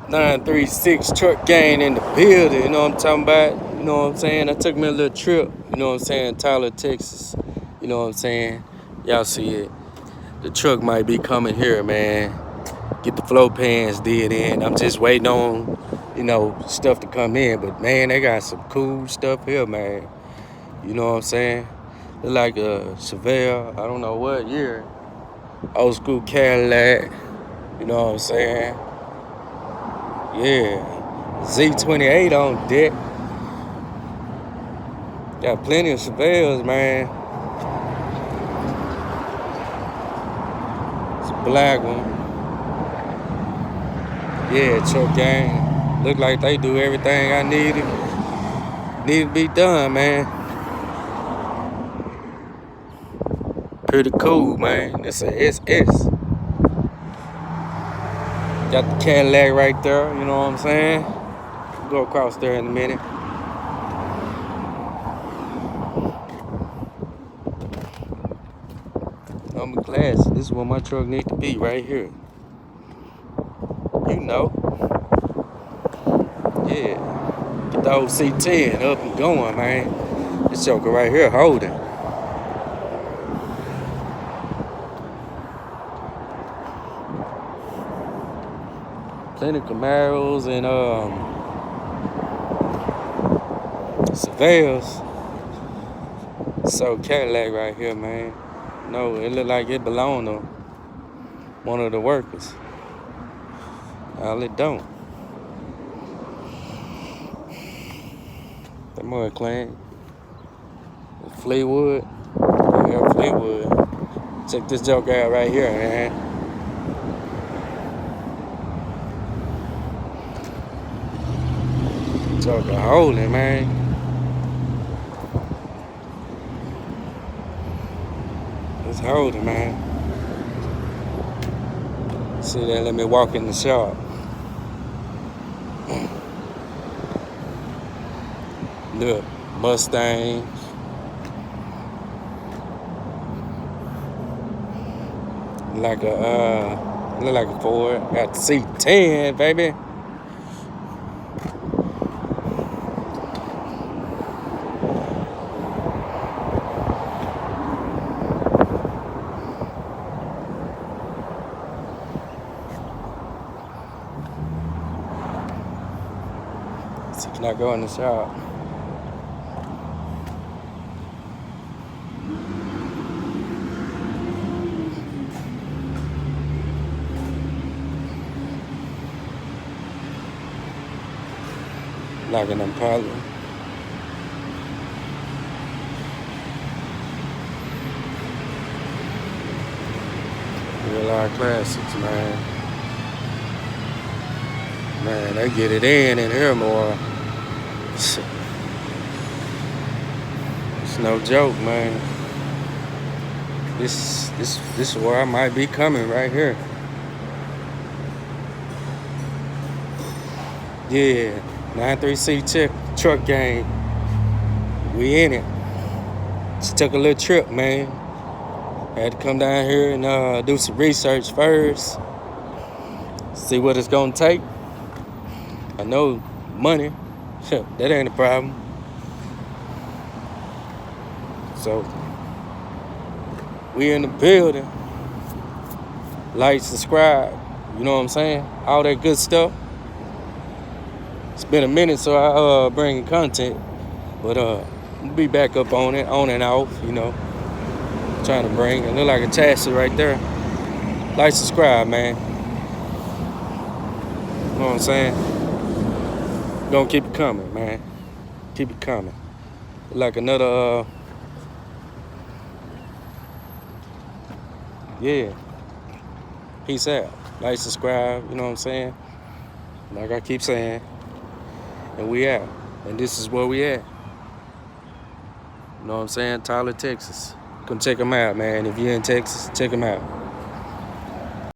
936 truck gang in the building, you know what I'm talking about? You know what I'm saying? I took me a little trip, you know what I'm saying? Tyler, Texas, you know what I'm saying? Y'all see it. The truck might be coming here, man. Get the flow pans did in. I'm just waiting on, you know, stuff to come in. But, man, they got some cool stuff here, man. You know what I'm saying? Look like a Chevelle, I don't know what year. Old school Cadillac, you know what I'm saying? Yeah. Z28 on deck. Got plenty of Chevelles, man. It's a black one. Yeah, truck gang. Look like they do everything I need to be done, man. Pretty cool, man. It's a SS. Got the Cadillac right there, you know what I'm saying? Go across there in a minute. I'm a class. This is where my truck needs to be, right here. You know. Yeah. Get the old C10 up and going, man. This joker right here holding. Plenty of Camaros and Chevelles. So Cadillac right here, man. No, it look like it belong to one of the workers. All it don't. That mud clean. Fleetwood. Yeah, Fleetwood. Check this joke out right here, man. Joker holding, man. It's holding, man. See that? Let me walk in the shop. Look, Mustang. Look like a Ford. Got the C10, baby. So can I go in the shop? Like an Impala. Real life classics, man. Man, they get it in here more. It's no joke, man. This is where I might be coming right here. Yeah, 936 truck gang. We in it. Just took a little trip, man. Had to come down here and do some research first. See what it's gonna take. I know money, that ain't a problem. So, we in the building. Like, subscribe, you know what I'm saying? All that good stuff. It's been a minute, so I bring content, but I'll be back up on it, on and off, you know. Trying to bring it. Look like a chassis right there. Like, subscribe, man. You know what I'm saying? Gonna keep it coming, man. Keep it coming. Like another, yeah. Peace out. Like, subscribe, you know what I'm saying? Like I keep saying. And we out. And this is where we at. You know what I'm saying? Tyler, Texas. Come check them out, man. If you're in Texas, check them out.